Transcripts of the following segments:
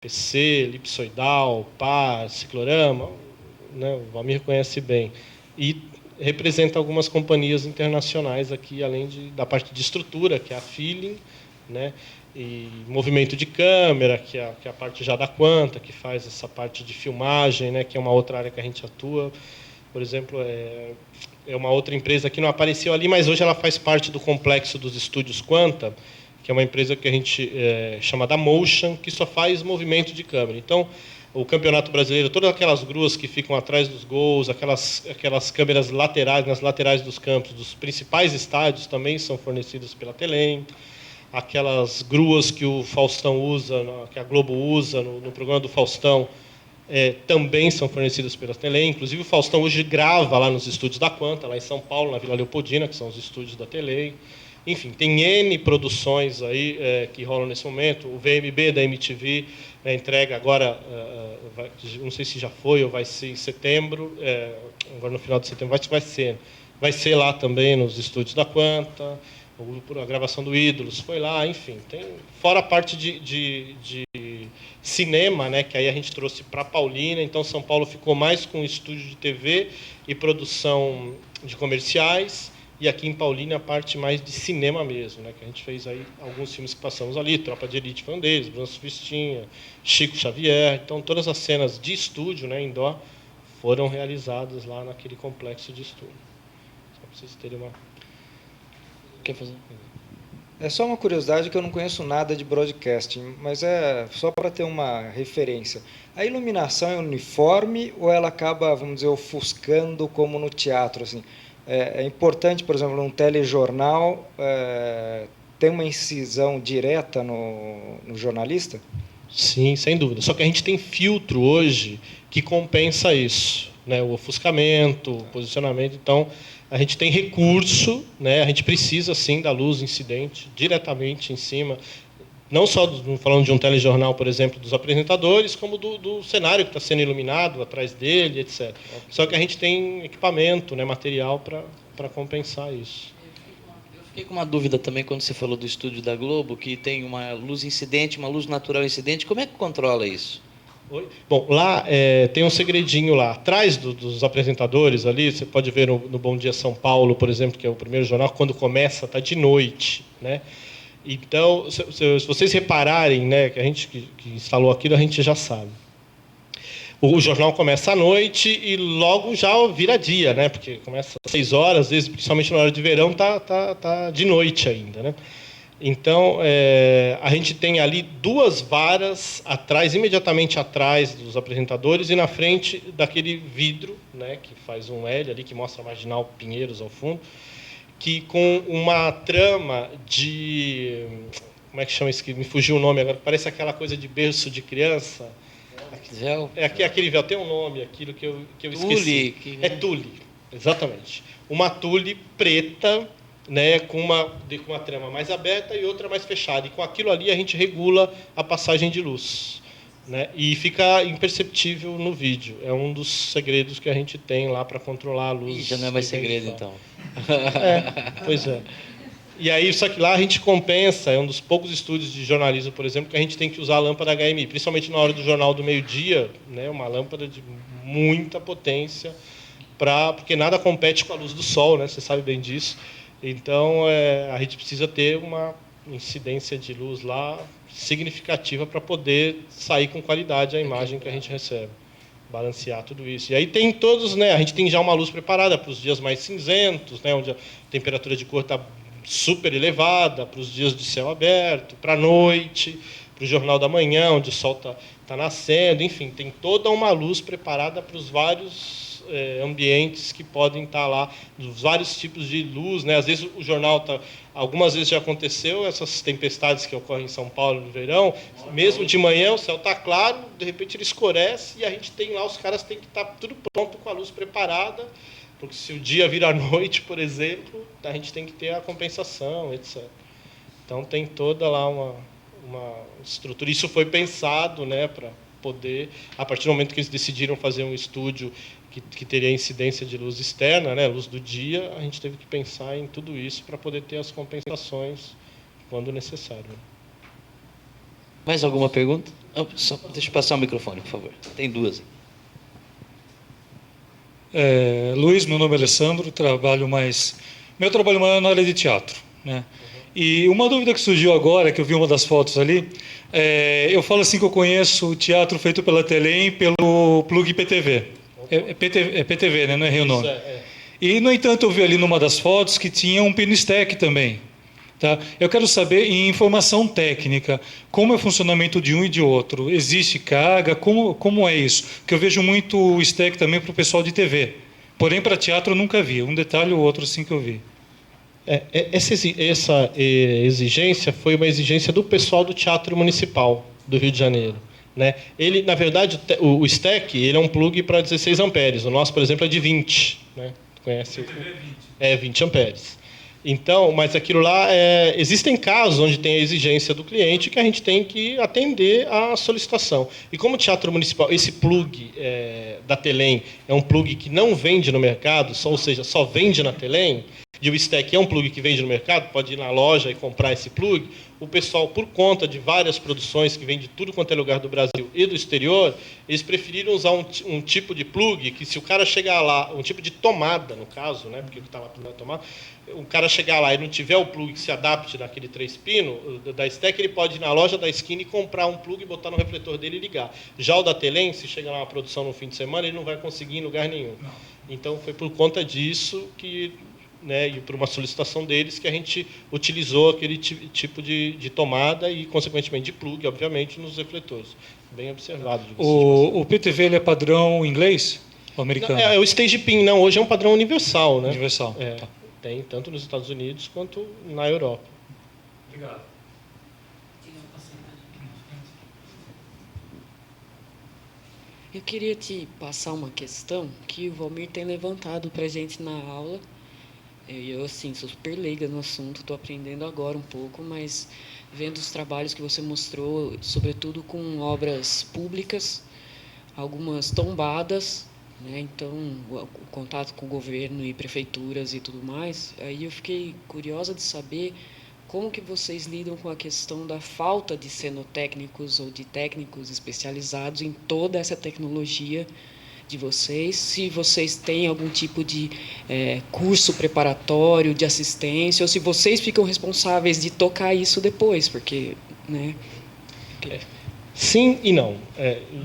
PC, elipsoidal, par, ciclorama, né, o Valmir conhece bem. E representa algumas companhias internacionais aqui, além da parte de estrutura, que é a Feeling, né, e movimento de câmera, que é a parte já da Quanta, que faz essa parte de filmagem, né, que é uma outra área que a gente atua. Por exemplo, é uma outra empresa que não apareceu ali, mas hoje ela faz parte do complexo dos estúdios Quanta, que é uma empresa que a gente chama da Motion, que só faz movimento de câmera. Então, o Campeonato Brasileiro, todas aquelas gruas que ficam atrás dos gols, aquelas câmeras laterais, nas laterais dos campos, dos principais estádios, também são fornecidas pela Telem. Aquelas gruas que o Faustão usa, que a Globo usa no programa do Faustão, também são fornecidas pela Telem. Inclusive, o Faustão hoje grava lá nos estúdios da Quanta, lá em São Paulo, na Vila Leopoldina, que são os estúdios da Telem. Enfim, tem N produções aí que rolam nesse momento. O VMB da MTV entrega agora, não sei se já foi ou vai ser em setembro, agora no final de setembro vai ser lá também nos estúdios da Quanta. A gravação do Ídolos foi lá, enfim. Fora a parte de cinema, né, que aí a gente trouxe para Paulínia. Então, São Paulo ficou mais com estúdio de TV e produção de comerciais. E aqui em Paulínia a parte mais de cinema mesmo, né, que a gente fez aí alguns filmes que passamos ali. Tropa de Elite foi um deles, Bruno Surfistinha, Chico Xavier. Então, todas as cenas de estúdio, né, indoor, foram realizadas lá naquele complexo de estúdio. Só para vocês terem uma... Quer fazer? É só uma curiosidade que eu não conheço nada de broadcasting, mas é só para ter uma referência. A iluminação é uniforme ou ela acaba, vamos dizer, ofuscando como no teatro? Assim? É importante, por exemplo, num telejornal, ter uma incisão direta no jornalista? Sim, sem dúvida. Só que a gente tem filtro hoje que compensa isso, né? O ofuscamento, o posicionamento. Então, a gente tem recurso, né? A gente precisa, sim, da luz incidente diretamente em cima, não só falando de um telejornal, por exemplo, dos apresentadores, como do cenário que está sendo iluminado atrás dele, etc. Só que a gente tem equipamento, né, material para compensar isso. Eu fiquei com uma dúvida também quando você falou do estúdio da Globo, que tem uma luz incidente, uma luz natural incidente. Como é que controla isso? Oi? Bom, lá tem um segredinho lá. Atrás dos apresentadores ali, você pode ver no Bom Dia São Paulo, por exemplo, que é o primeiro jornal, quando começa, está de noite, né? Então, se vocês repararem, né, que a gente que instalou aquilo, a gente já sabe. O jornal começa à noite e logo já vira dia, né? Porque começa às 6 horas, às vezes, principalmente na hora de verão, tá de noite ainda, né? Então, a gente tem ali 2 varas atrás, imediatamente atrás dos apresentadores e na frente daquele vidro, né, que faz um L ali, que mostra a Marginal Pinheiros ao fundo, que com uma trama de... Como é que chama isso? Me fugiu o nome agora. Parece aquela coisa de berço de criança. Véu? Aquele véu. Tem um nome, aquilo que eu esqueci. É tule, exatamente. Uma tule preta, né, com uma trama mais aberta e outra mais fechada. E com aquilo ali a gente regula a passagem de luz, né, e fica imperceptível no vídeo. É um dos segredos que a gente tem lá para controlar a luz. Já não é mais segredo, então. Pois é. E aí, só que lá a gente compensa, é um dos poucos estúdios de jornalismo, por exemplo, que a gente tem que usar a lâmpada HMI, principalmente na hora do Jornal do Meio-Dia, né, uma lâmpada de muita potência, porque nada compete com a luz do sol, né, você sabe bem disso. Então, a gente precisa ter uma incidência de luz lá significativa para poder sair com qualidade a imagem que a gente recebe, balancear tudo isso. E aí tem todos, né, a gente tem já uma luz preparada para os dias mais cinzentos, né, onde a temperatura de cor está super elevada, para os dias de céu aberto, para a noite, para o jornal da manhã, onde o sol está nascendo, enfim, tem toda uma luz preparada para os vários ambientes que podem estar lá, os vários tipos de luz, né? Às vezes o jornal algumas vezes já aconteceu essas tempestades que ocorrem em São Paulo no verão, mesmo de manhã o céu está claro, de repente ele escurece e a gente tem lá, os caras têm que estar tudo pronto com a luz preparada, porque se o dia vira noite, por exemplo, a gente tem que ter a compensação, etc. Então tem toda lá uma estrutura. Isso foi pensado, né, para poder, a partir do momento que eles decidiram fazer um estúdio que teria incidência de luz externa, né, luz do dia, a gente teve que pensar em tudo isso para poder ter as compensações quando necessário. Mais alguma pergunta? Deixa eu passar o microfone, por favor. Tem duas. Luiz, meu nome é Alessandro, meu trabalho maior é na área de teatro, né? E uma dúvida que surgiu agora, que eu vi uma das fotos ali, eu falo assim que eu conheço o teatro feito pela Telem pelo plug PTV. É PTV, né? Não errei o nome. E, no entanto, eu vi ali numa das fotos que tinha um Pinistec também. Tá? Eu quero saber, em informação técnica, como é o funcionamento de um e de outro. Existe carga? Como é isso? Porque eu vejo muito o stack também para o pessoal de TV. Porém, para teatro eu nunca vi. Um detalhe ou outro assim que eu vi. Essa exigência foi uma exigência do pessoal do Teatro Municipal do Rio de Janeiro. Né? Ele, na verdade, o stack ele é um plug para 16 amperes. O nosso, por exemplo, é de 20. Né? Conhece? É 20 amperes. Então, mas aquilo lá, existem casos onde tem a exigência do cliente que a gente tem que atender à solicitação. E como o Teatro Municipal, esse plug da Telem é um plug que não vende no mercado, ou seja, só vende na Telem, e o stack é um plug que vende no mercado, pode ir na loja e comprar esse plug, o pessoal, por conta de várias produções que vêm de tudo quanto é lugar do Brasil e do exterior, eles preferiram usar um tipo de plug que, se o cara chegar lá, um tipo de tomada, no caso, né, porque o que está lá na tomada, o cara chegar lá e não tiver o plug que se adapte naquele 3 pino da stack, ele pode ir na loja da esquina e comprar um plug, botar no refletor dele e ligar. Já o da Telem, se chegar lá uma produção no fim de semana, ele não vai conseguir em lugar nenhum. Então, foi por conta disso que... Né, e por uma solicitação deles que a gente utilizou aquele tipo de tomada e, consequentemente, de plug, obviamente, nos refletores. Bem observado. O PTV ele é padrão inglês ou americano? Não, o Stage Pin, não. Hoje é um padrão universal. Né? Universal. Tá. Tem tanto nos Estados Unidos quanto na Europa. Obrigado. Eu queria te passar uma questão que o Valmir tem levantado para a gente na aula. Eu, assim, sou super leiga no assunto, estou aprendendo agora um pouco, mas vendo os trabalhos que você mostrou, sobretudo com obras públicas, algumas tombadas, né? Então, o contato com o governo e prefeituras e tudo mais, aí eu fiquei curiosa de saber como que vocês lidam com a questão da falta de cenotécnicos ou de técnicos especializados em toda essa tecnologia de vocês, se vocês têm algum tipo de curso preparatório de assistência, ou se vocês ficam responsáveis de tocar isso depois, porque... Né? Sim e não.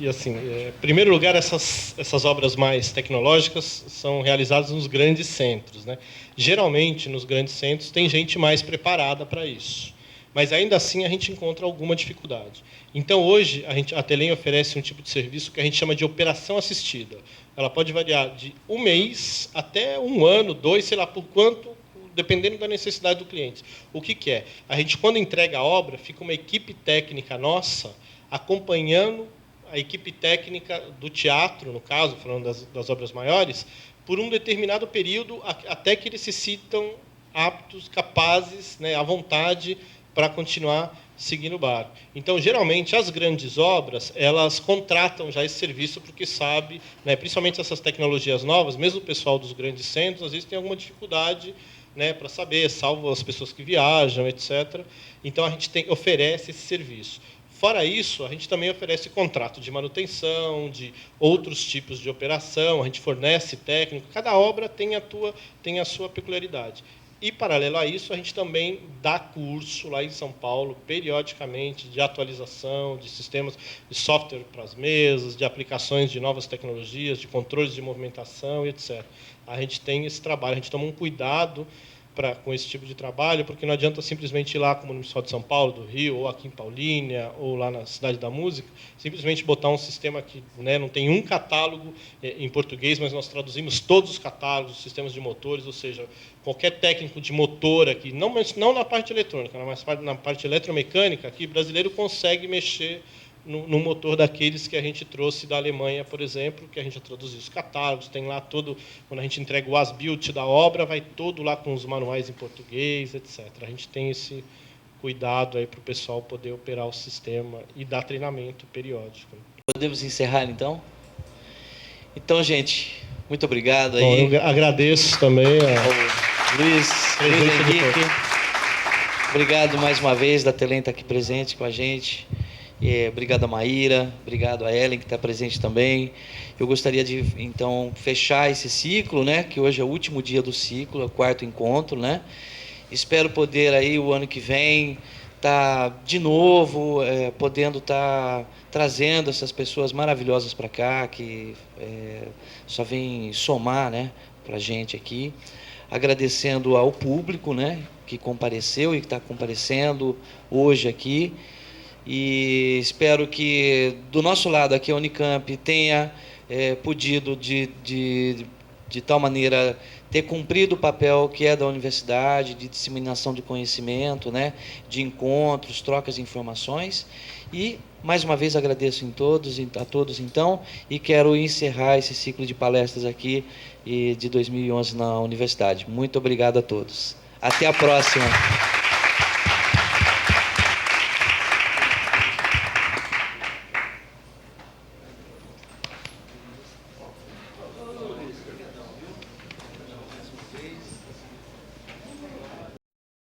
E assim, em primeiro lugar, essas obras mais tecnológicas são realizadas nos grandes centros. Né? Geralmente, nos grandes centros, tem gente mais preparada para isso. Mas, ainda assim, a gente encontra alguma dificuldade. Então, hoje, a Telem oferece um tipo de serviço que a gente chama de operação assistida. Ela pode variar de 1 mês até 1 ano, 2, sei lá por quanto, dependendo da necessidade do cliente. O que é? A gente, quando entrega a obra, fica uma equipe técnica nossa acompanhando a equipe técnica do teatro, no caso, falando das obras maiores, por um determinado período, até que eles se sintam aptos, capazes, né, à vontade, para continuar seguindo o barco. Então, geralmente, as grandes obras, elas contratam já esse serviço porque sabe, né, principalmente essas tecnologias novas, mesmo o pessoal dos grandes centros, às vezes tem alguma dificuldade, né, para saber, salvo as pessoas que viajam, etc. Então, a gente oferece esse serviço. Fora isso, a gente também oferece contrato de manutenção, de outros tipos de operação, a gente fornece técnico, cada obra tem a sua peculiaridade. E, paralelo a isso, a gente também dá curso lá em São Paulo, periodicamente, de atualização de sistemas de software para as mesas, de aplicações de novas tecnologias, de controles de movimentação, etc. A gente tem esse trabalho, a gente toma um cuidado com esse tipo de trabalho, porque não adianta simplesmente ir lá, como no Municipal de São Paulo, do Rio, ou aqui em Paulínia, ou lá na Cidade da Música, simplesmente botar um sistema que, né, não tem um catálogo em português, mas nós traduzimos todos os catálogos, os sistemas de motores, ou seja, qualquer técnico de motor aqui, não na parte eletrônica, mas na parte eletromecânica, aqui, brasileiro consegue mexer no motor daqueles que a gente trouxe da Alemanha, por exemplo, que a gente já traduziu os catálogos, tem lá todo, quando a gente entrega o as-built da obra, vai todo lá com os manuais em português, etc. A gente tem esse cuidado aí para o pessoal poder operar o sistema e dar treinamento periódico. Podemos encerrar, então? Então, gente, muito obrigado. Bom, aí. eu agradeço também ao Luiz Henrique. Obrigado mais uma vez, da Telem estar aqui presente com a gente. Obrigado a Maíra, obrigado a Ellen, que está presente também. Eu gostaria de, então, fechar esse ciclo, né, que hoje é o último dia do ciclo, é o 4º encontro, né? Espero poder aí, o ano que vem, estar de novo, podendo estar trazendo essas pessoas maravilhosas para cá, que só vem somar, né, para a gente aqui. Agradecendo ao público, né, que compareceu e que está comparecendo hoje aqui. E espero que, do nosso lado aqui, a Unicamp tenha podido, de tal maneira, ter cumprido o papel que é da universidade, de disseminação de conhecimento, né, de encontros, trocas de informações. E, mais uma vez, agradeço a todos, então, e quero encerrar esse ciclo de palestras aqui de 2011 na universidade. Muito obrigado a todos. Até a próxima.